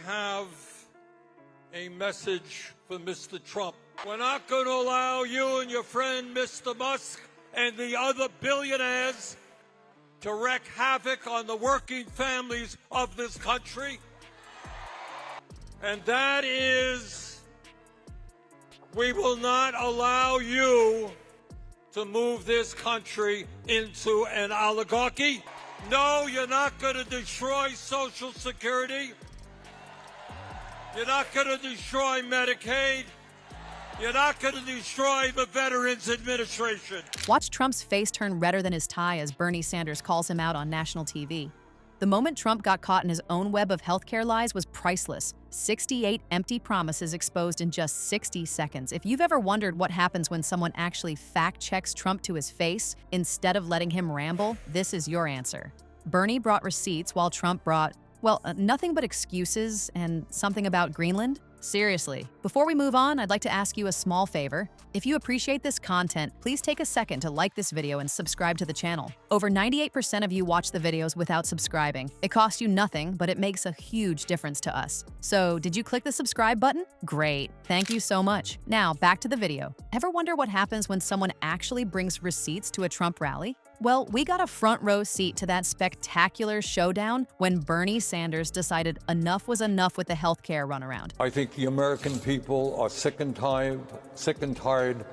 have a message for Mr. Trump. We're not going to allow you and your friend, Mr. Musk, and the other billionaires to wreak havoc on the working families of this country. And that is, we will not allow you to move this country into an oligarchy. No, you're not going to destroy Social Security. You're not going to destroy Medicaid. You're not going to destroy the Veterans Administration. Watch Trump's face turn redder than his tie as Bernie Sanders calls him out on national TV. The moment Trump got caught in his own web of healthcare lies was priceless. 68 empty promises exposed in just 60 seconds. If you've ever wondered what happens when someone actually fact-checks Trump to his face instead of letting him ramble, this is your answer. Bernie brought receipts while Trump brought, well, nothing but excuses and something about Greenland. Seriously, before we move on, I'd like to ask you a small favor. If you appreciate this content, please take a second to like this video and subscribe to the channel. Over 98% of you watch the videos without subscribing. It costs you nothing, but it makes a huge difference to us. So, did you click the subscribe button? Great, thank you so much. Now, back to the video. Ever wonder what happens when someone actually brings receipts to a Trump rally? Well, we got a front row seat to that spectacular showdown when Bernie Sanders decided enough was enough with the healthcare runaround. I think the American people are sick and tired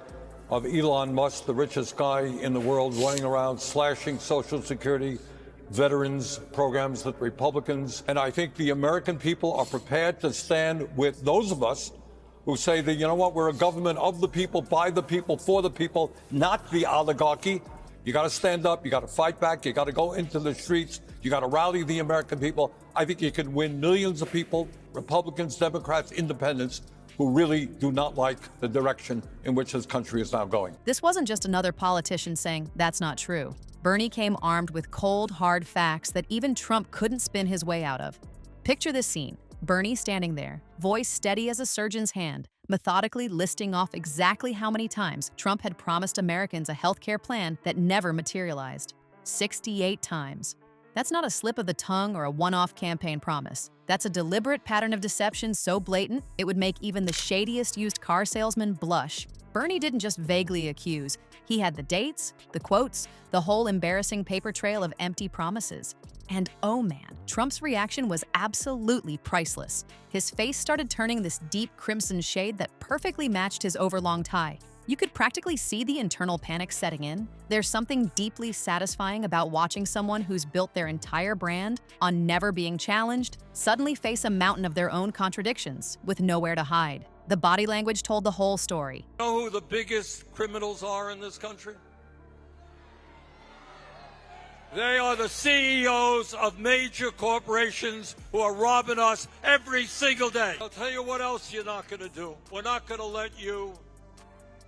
of Elon Musk, the richest guy in the world, running around slashing Social Security, veterans programs that Republicans. And I think the American people are prepared to stand with those of us who say that, you know what, we're a government of the people, by the people, for the people, not the oligarchy. You got to stand up. You got to fight back. You got to go into the streets. You got to rally the American people. I think you can win millions of people, Republicans, Democrats, independents, who really do not like the direction in which this country is now going. This wasn't just another politician saying, that's not true. Bernie came armed with cold, hard facts that even Trump couldn't spin his way out of. Picture this scene. Bernie standing there, voice steady as a surgeon's hand, methodically listing off exactly how many times Trump had promised Americans a healthcare plan that never materialized. 68 times. That's not a slip of the tongue or a one-off campaign promise. That's a deliberate pattern of deception so blatant, it would make even the shadiest used car salesman blush. Bernie didn't just vaguely accuse. He had the dates, the quotes, the whole embarrassing paper trail of empty promises. And oh man, Trump's reaction was absolutely priceless. His face started turning this deep crimson shade that perfectly matched his overlong tie. You could practically see the internal panic setting in. There's something deeply satisfying about watching someone who's built their entire brand on never being challenged suddenly face a mountain of their own contradictions with nowhere to hide. The body language told the whole story. You know who the biggest criminals are in this country? They are the CEOs of major corporations who are robbing us every single day. I'll tell you what else you're not going to do. We're not going to let you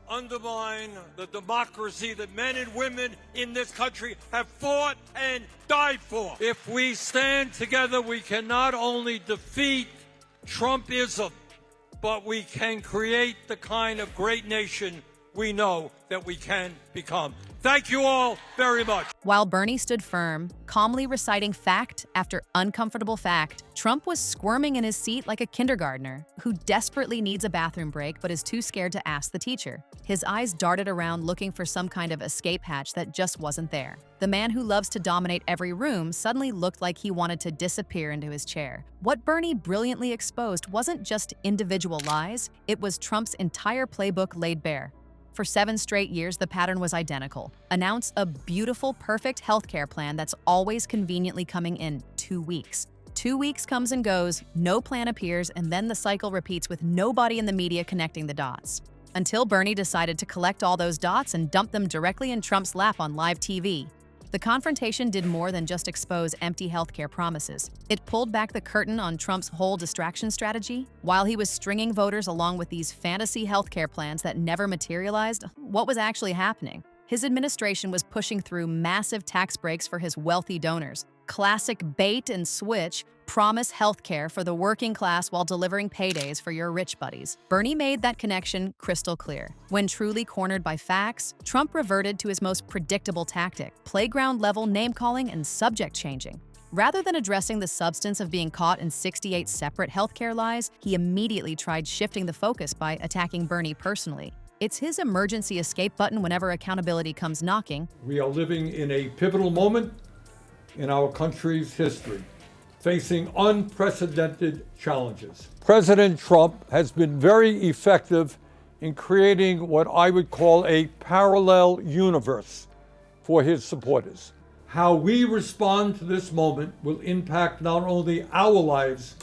undermine the democracy that men and women in this country have fought and died for. If we stand together, we can not only defeat Trumpism, but we can create the kind of great nation we know that we can become. Thank you all very much. While Bernie stood firm, calmly reciting fact after uncomfortable fact, Trump was squirming in his seat like a kindergartner who desperately needs a bathroom break but is too scared to ask the teacher. His eyes darted around looking for some kind of escape hatch that just wasn't there. The man who loves to dominate every room suddenly looked like he wanted to disappear into his chair. What Bernie brilliantly exposed wasn't just individual lies, it was Trump's entire playbook laid bare. For 7 straight years, the pattern was identical. Announce a beautiful, perfect healthcare plan that's always conveniently coming in 2 weeks. 2 weeks comes and goes, no plan appears, and then the cycle repeats with nobody in the media connecting the dots. Until Bernie decided to collect all those dots and dump them directly in Trump's lap on live TV. The confrontation did more than just expose empty healthcare promises. It pulled back the curtain on Trump's whole distraction strategy. While he was stringing voters along with these fantasy healthcare plans that never materialized, what was actually happening? His administration was pushing through massive tax breaks for his wealthy donors. Classic bait and switch, promise healthcare for the working class while delivering paydays for your rich buddies. Bernie made that connection crystal clear. When truly cornered by facts, Trump reverted to his most predictable tactic, playground-level name-calling and subject changing. Rather than addressing the substance of being caught in 68 separate healthcare lies, he immediately tried shifting the focus by attacking Bernie personally. It's his emergency escape button whenever accountability comes knocking. We are living in a pivotal moment in our country's history, facing unprecedented challenges. President Trump has been very effective in creating what I would call a parallel universe for his supporters. How we respond to this moment will impact not only our lives,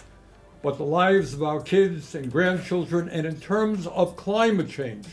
but the lives of our kids and grandchildren, and in terms of climate change,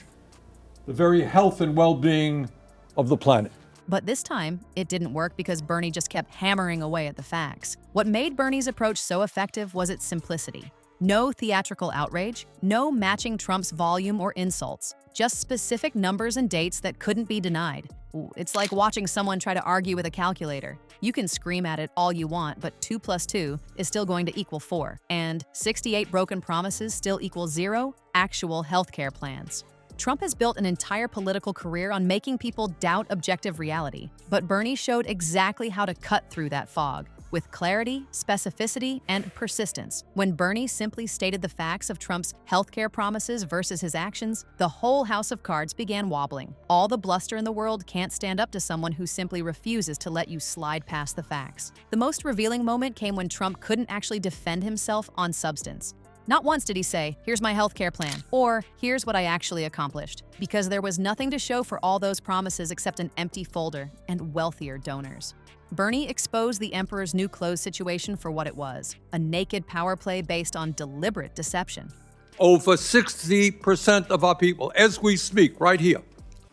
the very health and well-being of the planet. But this time, it didn't work because Bernie just kept hammering away at the facts. What made Bernie's approach so effective was its simplicity. No theatrical outrage, no matching Trump's volume or insults, just specific numbers and dates that couldn't be denied. It's like watching someone try to argue with a calculator. You can scream at it all you want, but 2 + 2 is still going to equal 4, and 68 broken promises still equals 0 actual healthcare plans. Trump has built an entire political career on making people doubt objective reality, but Bernie showed exactly how to cut through that fog with clarity, specificity, and persistence. When Bernie simply stated the facts of Trump's healthcare promises versus his actions, the whole house of cards began wobbling. All the bluster in the world can't stand up to someone who simply refuses to let you slide past the facts. The most revealing moment came when Trump couldn't actually defend himself on substance. Not once did he say, "Here's my healthcare plan," or "Here's what I actually accomplished," because there was nothing to show for all those promises except an empty folder and wealthier donors. Bernie exposed the emperor's new clothes situation for what it was, a naked power play based on deliberate deception. Over 60% of our people, as we speak right here,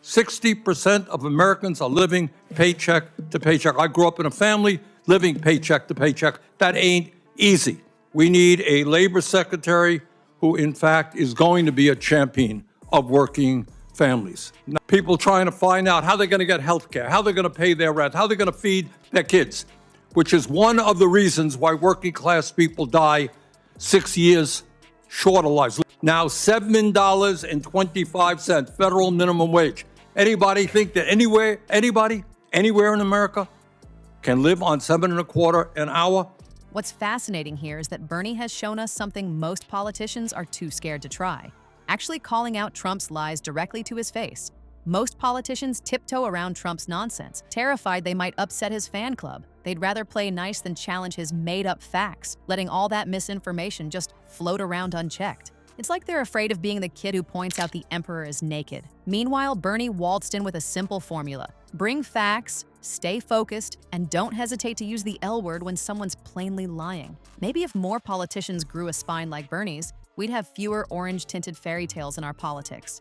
60% of Americans are living paycheck to paycheck. I grew up in a family living paycheck to paycheck. That ain't easy. We need a labor secretary who, in fact, is going to be a champion of working families. Now, people trying to find out how they're going to get health care, how they're going to pay their rent, how they're going to feed their kids, which is one of the reasons why working class people die 6 years shorter lives. Now, $7.25 federal minimum wage. Anybody think that anywhere in America can live on $7.25 an hour? What's fascinating here is that Bernie has shown us something most politicians are too scared to try. Actually calling out Trump's lies directly to his face. Most politicians tiptoe around Trump's nonsense, terrified they might upset his fan club. They'd rather play nice than challenge his made-up facts, letting all that misinformation just float around unchecked. It's like they're afraid of being the kid who points out the emperor is naked. Meanwhile, Bernie waltzed in with a simple formula. Bring facts, stay focused, and don't hesitate to use the L word when someone's plainly lying. Maybe if more politicians grew a spine like Bernie's, we'd have fewer orange-tinted fairy tales in our politics.